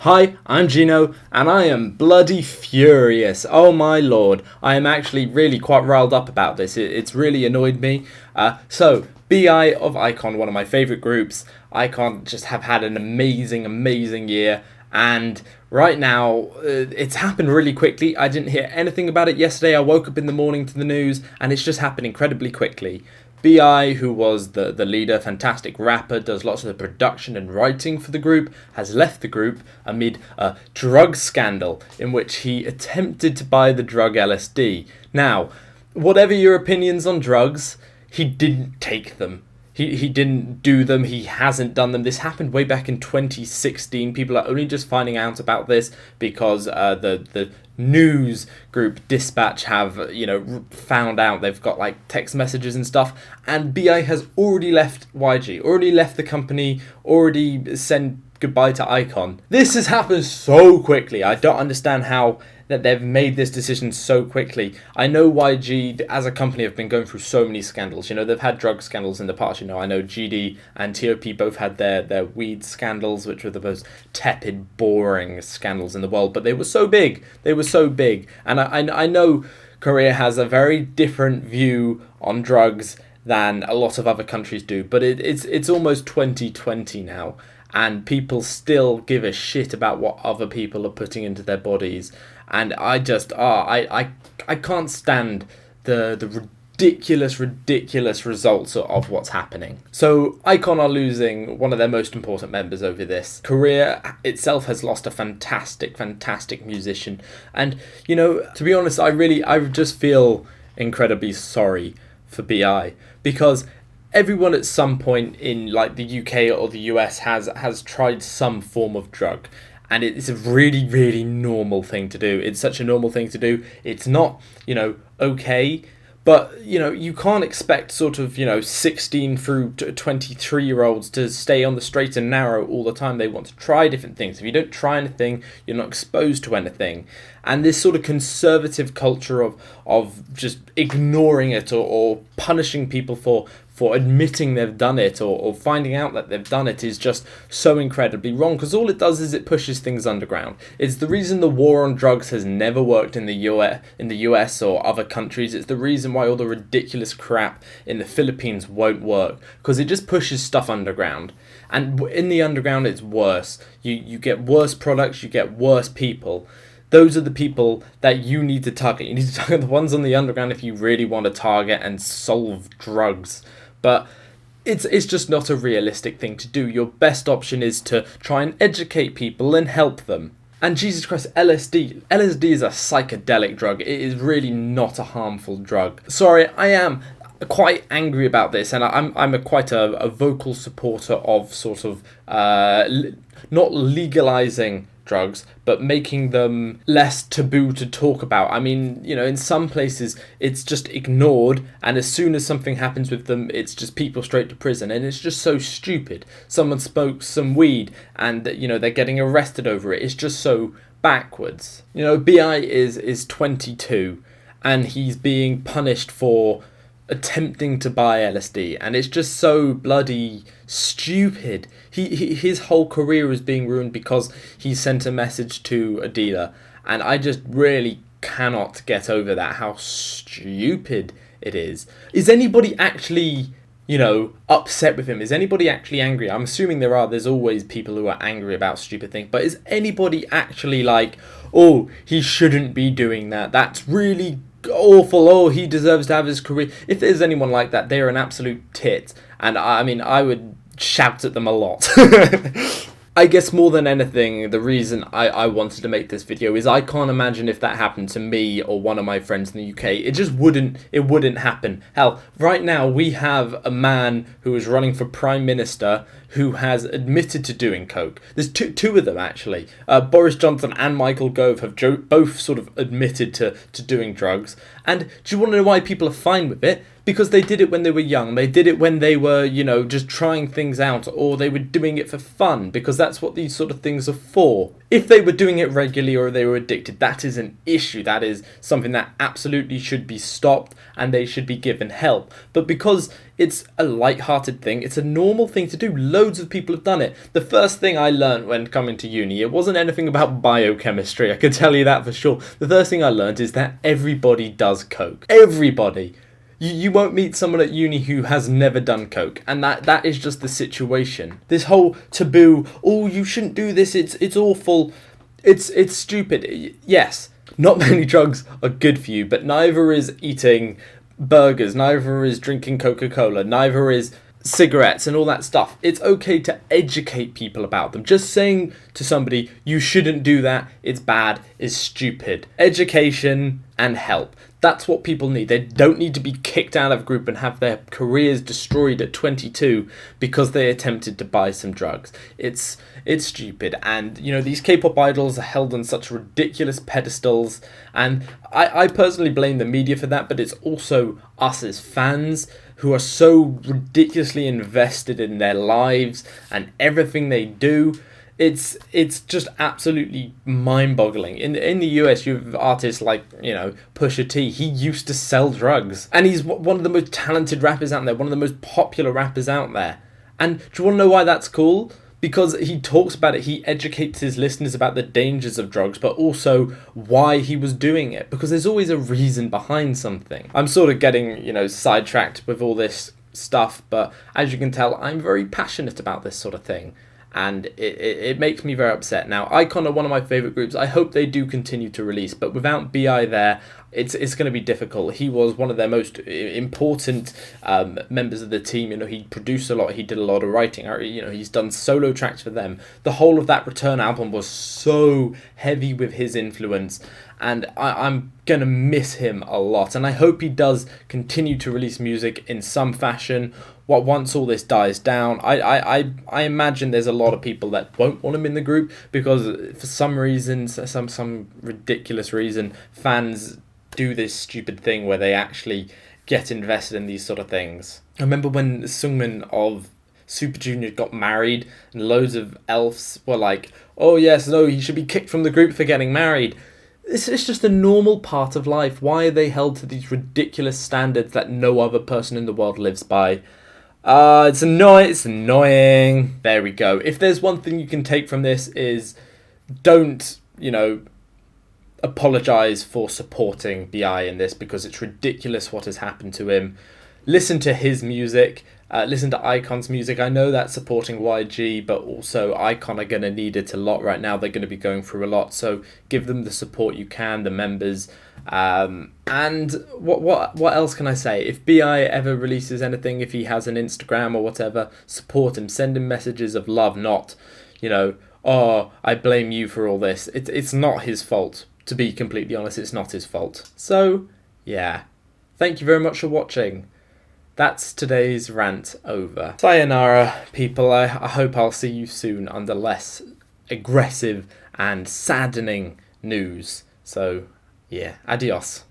Hi, I'm Ginno, and I am bloody furious. Oh my lord, I am actually really quite riled up about this. It's really annoyed me. BI of Icon, one of my favourite groups. Icon just have had an amazing year, and right now it's happened really quickly. I didn't hear anything about it yesterday. I woke up in the morning to the news, and it's just happened incredibly quickly. BI, who was the leader, fantastic rapper, does lots of the production and writing for the group, has left the group amid a drug scandal in which he attempted to buy the drug LSD. Now, whatever your opinions on drugs, he didn't take them. He didn't do them. He hasn't done them. This happened way back in 2016. People are only just finding out about this because the news group Dispatch have found out. They've got like text messages and stuff. And BI has already left YG, already left the company, already said goodbye to Icon. This has happened so quickly. I don't understand how that they've made this decision so quickly. I know YG as a company have been going through so many scandals. They've had drug scandals in the past. I know GD and TOP both had their weed scandals, which were the most tepid, boring scandals in the world. But they were so big. And I know Korea has a very different view on drugs than a lot of other countries do. But it's almost 2020 now, and people still give a shit about what other people are putting into their bodies. And I just, I can't stand the ridiculous results of what's happening. So Icon are losing one of their most important members over this. Korea itself has lost a fantastic musician. And, to be honest, I just feel incredibly sorry for BI, because everyone at some point in like the UK or the US has tried some form of drug. And it's a really normal thing to do. It's such a normal thing to do. It's not, okay. But, you can't expect sort of, 16 through 23-year-olds to stay on the straight and narrow all the time. They want to try different things. If you don't try anything, you're not exposed to anything. And this sort of conservative culture of just ignoring it or punishing people for admitting they've done it or finding out that they've done it is just so incredibly wrong, because all it does is it pushes things underground. It's the reason the war on drugs has never worked in the US or other countries. It's the reason why all the ridiculous crap in the Philippines won't work, because it just pushes stuff underground. And in the underground, it's worse. You get worse products, you get worse people. Those are the people that you need to target. You need to target the ones on the underground if you really want to target and solve drugs. But it's just not a realistic thing to do. Your best option is to try and educate people and help them. And Jesus Christ, LSD is a psychedelic drug. It is really not a harmful drug. Sorry, I am quite angry about this, and I'm quite a vocal supporter of sort of not legalizing drugs, but making them less taboo to talk about. I mean, in some places it's just ignored, and as soon as something happens with them, it's just people straight to prison, and it's just so stupid. Someone smokes some weed and they're getting arrested over it. It's just so backwards. BI is 22 and he's being punished for attempting to buy LSD, and it's just so bloody stupid. His whole career is being ruined because he sent a message to a dealer, and I just really cannot get over that, how stupid it is. Is anybody actually upset with him? Is anybody actually angry? I'm assuming there's always people who are angry about stupid things, but is anybody actually like, oh, he shouldn't be doing that, that's really awful, oh, he deserves to have his career? If there's anyone like that, they're an absolute tit, and I mean, I would shout at them a lot. I guess more than anything, the reason I wanted to make this video is I can't imagine if that happened to me or one of my friends in the UK. It just wouldn't happen. Hell, right now we have a man who is running for Prime Minister who has admitted to doing coke. There's two of them, actually. Boris Johnson and Michael Gove have both sort of admitted to doing drugs. And do you want to know why people are fine with it? because they did it when they were young. They did it when they were, just trying things out, or they were doing it for fun, because that's what these sort of things are for. If they were doing it regularly or they were addicted, that is an issue. That is something that absolutely should be stopped, and they should be given help. But because it's a light-hearted thing, it's a normal thing to do. Loads of people have done it. The first thing I learned when coming to uni, it wasn't anything about biochemistry, I can tell you that for sure. The first thing I learned is that everybody does coke. Everybody. You won't meet someone at uni who has never done coke, and that is just the situation. This whole taboo, oh, you shouldn't do this, it's awful, it's stupid. Yes, not many drugs are good for you, but neither is eating burgers, neither is drinking Coca-Cola, neither is cigarettes and all that stuff. It's okay to educate people about them. Just saying to somebody, you shouldn't do that, it's bad, is stupid. Education and help. That's what people need. They don't need to be kicked out of a group and have their careers destroyed at 22 because they attempted to buy some drugs. It's stupid. And, these K-pop idols are held on such ridiculous pedestals. And I personally blame the media for that, but it's also us as fans who are so ridiculously invested in their lives and everything they do. It's just absolutely mind-boggling. In the US, you have artists like, Pusha T. He used to sell drugs. And he's one of the most talented rappers out there, one of the most popular rappers out there. And do you want to know why that's cool? Because he talks about it, he educates his listeners about the dangers of drugs, but also why he was doing it. Because there's always a reason behind something. I'm sort of getting, sidetracked with all this stuff, but as you can tell, I'm very passionate about this sort of thing. And it makes me very upset. Now, iKON are one of my favourite groups. I hope they do continue to release, but without BI there, it's going to be difficult. He was one of their most important members of the team. He produced a lot. He did a lot of writing. He's done solo tracks for them. The whole of that Return album was so heavy with his influence, and I'm going to miss him a lot. And I hope he does continue to release music in some fashion. Once all this dies down, I imagine there's a lot of people that won't want him in the group because for some reason, some ridiculous reason, fans do this stupid thing where they actually get invested in these sort of things. I remember when Sungmin of Super Junior got married and loads of elves were like, oh yes, no, he should be kicked from the group for getting married. It's just a normal part of life. Why are they held to these ridiculous standards that no other person in the world lives by? It's annoying. There we go. If there's one thing you can take from this is don't, apologise for supporting BI in this because it's ridiculous what has happened to him. Listen to his music. Listen to iKON's music. I know that's supporting YG, but also iKON are going to need it a lot right now. They're going to be going through a lot. So give them the support you can, the members. And what else can I say? If BI ever releases anything, if he has an Instagram or whatever, support him. Send him messages of love, not, oh, I blame you for all this. It's not his fault. To be completely honest, it's not his fault. So, yeah. Thank you very much for watching. That's today's rant over. Sayonara, people. I hope I'll see you soon under less aggressive and saddening news. So, yeah, adios.